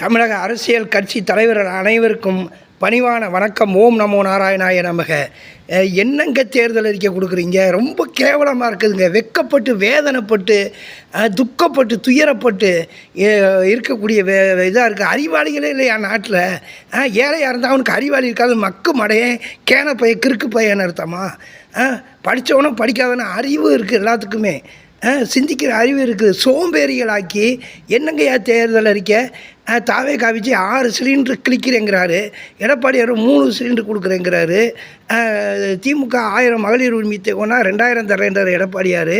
தமிழக அரசியல் கட்சி தலைவர்கள் அனைவருக்கும் பணிவான வணக்கம். ஓம் நமோ நாராயணாய நமக. என்னங்க தேர்தல் அறிக்கை கொடுக்குறீங்க? ரொம்ப கேவலமாக இருக்குதுங்க. வெட்கப்பட்டு வேதனைப்பட்டு துக்கப்பட்டு துயரப்பட்டு இருக்கக்கூடிய இதாக இருக்குது. அறிவாளிகளே இல்லையா நாட்டில்? ஏழையாக இருந்தால் அவனுக்கு அறிவாளி இருக்காது. மக்கு மடையன் கேன பையன் கிறுக்கு பையன் அர்த்தமா? படித்தவனும் படிக்காதவனும் அறிவு இருக்குது எல்லாத்துக்குமே. சிந்திக்கிற அறிவு இருக்குது. சோம்பேறிகளாக்கி என்னங்கய்யா தேர்தல் அறிக்கை? தாவே காவிச்சு 6 சிலிண்டர் கிளிக்கிறேங்கிறாரு. எடப்பாடியார் 3 சிலிண்டர் கொடுக்குறேங்கிறாரு. திமுக 1000 மகளிர் உரிமை தொகைனா 2000 தரேன்றார் எடப்பாடியார்.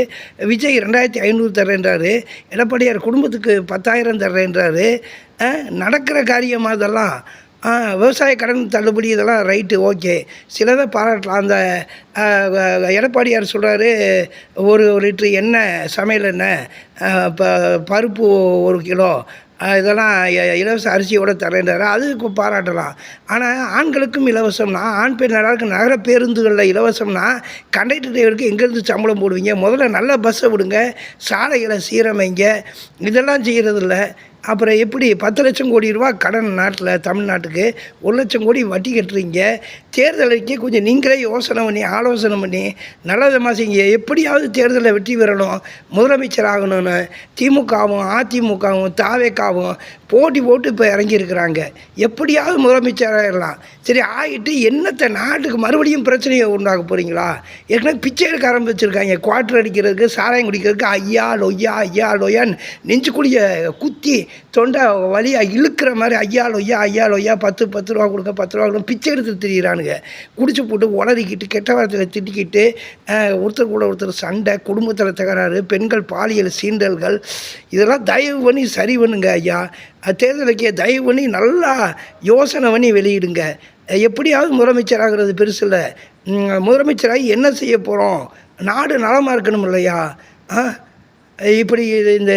விஜய் 2500 தரேன்றாரு. எடப்பாடியார் குடும்பத்துக்கு 10,000 தரேன்றாரு. நடக்கிற காரியம் அதெல்லாம். விவசாய கடன் தள்ளுபடி இதெல்லாம் ரைட்டு, ஓகே, சிலதை பாராட்டலாம். அந்த எடப்பாடியார் சொல்கிறாரு, ஒரு லிட்ரு எண்ணெய், சமையல் எண்ணெய், பருப்பு 1 கிலோ, இதெல்லாம் இலவச அரிசியோடு தரேன்றாரு. அதுக்கு பாராட்டலாம். ஆனால் ஆண்களுக்கும் இலவசம்னா, ஆண் பெண் எல்லாருக்கும் நகர பேருந்துகளில் இலவசம்னா, கண்டக்டர் டிரைவருக்கு எங்கேருந்து சம்பளம் போடுவீங்க? முதல்ல நல்ல பஸ்ஸை விடுங்க, சாலைகளை சீரமைங்க. இதெல்லாம் செய்கிறதில்ல. அப்புறம் எப்படி 10 லட்சம் கோடி ரூபா கடன் நாட்டில், தமிழ்நாட்டுக்கு 1 லட்சம் கோடி வட்டி கட்டுறீங்க? தேர்தல் அறிக்கை கொஞ்சம் நீங்களே யோசனை பண்ணி ஆலோசனை பண்ணி நல்ல விதமாக செய்யுங்க. எப்படியாவது தேர்தலில் வெற்றி பெறணும், முதலமைச்சர் ஆகணும்னு திமுகவும் அதிமுகவும் தாவேக்காவும் போட்டி போட்டு இப்போ இறங்கியிருக்கிறாங்க. எப்படியாவது முதலமைச்சராகிடலாம். சரி, ஆகிட்டு என்னத்தை நாட்டுக்கு மறுபடியும் பிரச்சனையை உண்டாக போகிறீங்களா? ஏற்கனவே பிச்சை எடுக்க ஆரம்பிச்சிருக்காங்க. குவார்டர் அடிக்கிறதுக்கு, சாராயம் குடிக்கிறதுக்கு ஐயா லொய்யான்னு நெஞ்சுக்குடிய குத்தி தொண்டை வழியாக இழுக்கிற மாதிரி ஐயா லொய்யா 10 ரூபா கொடுங்க, 10 ரூபா கொடுங்க, பிச்சை எடுத்து திரியிறானுங்க. குடிச்சு போட்டு உளறிக்கிட்டு கெட்ட வார்த்தையில் திட்டிக்கிட்டு ஒருத்தர் கூட ஒருத்தர் சண்டை, குடும்பத்தில் தகராறு, பெண்கள் பாலியல் சீண்டல்கள், இதெல்லாம் தயவு பண்ணி சரி பண்ணுங்க ஐயா. தேர்தலுக்கே தயவு பண்ணி நல்லா யோசனை பண்ணி வெளியிடுங்க. எப்படியாவது முதலமைச்சராகிறது பெருசு இல்லை. முதலமைச்சராகி என்ன செய்ய போகிறோம்? நாடு நலமாக இருக்கணும் இல்லையா? இப்படி இந்த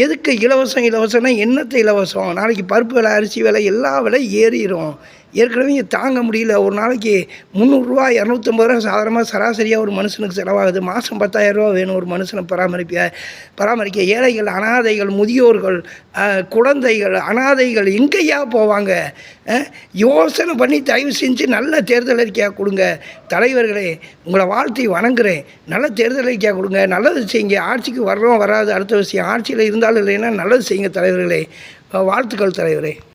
எதுக்கு இலவசம்னா என்னத்தை இலவசம்? நாளைக்கு பருப்பு விலை, அரிசி விலை, எல்லா விலை ஏறிடும். ஏற்கனவே தாங்க முடியல. ஒரு நாளைக்கு 300 ரூபா 250 ரூபா சாதாரணமாக சராசரியாக ஒரு மனுஷனுக்கு செலவாகுது. மாதம் 10,000 ரூபா வேணும் ஒரு மனுஷனை பராமரிக்க. ஏழைகள், அனாதைகள், முதியோர்கள், குழந்தைகள், அனாதைகள் எங்கேயா போவாங்க? யோசனை பண்ணி தயவு செஞ்சு நல்ல தேர்தல் அறிக்கையாக கொடுங்க. தலைவர்களே, உங்களை வாழ்த்தி வணங்குறேன். நல்ல தேர்தல் அறிக்கையாக கொடுங்க. நல்லது செய்யுங்க. ஆட்சிக்கு வர்றோம் வராது அடுத்த விஷயம். ஆட்சியில் இருந்தாலும் இல்லைன்னா நல்லது செய்யுங்க தலைவர்களே. வாழ்த்துக்கள் தலைவரே.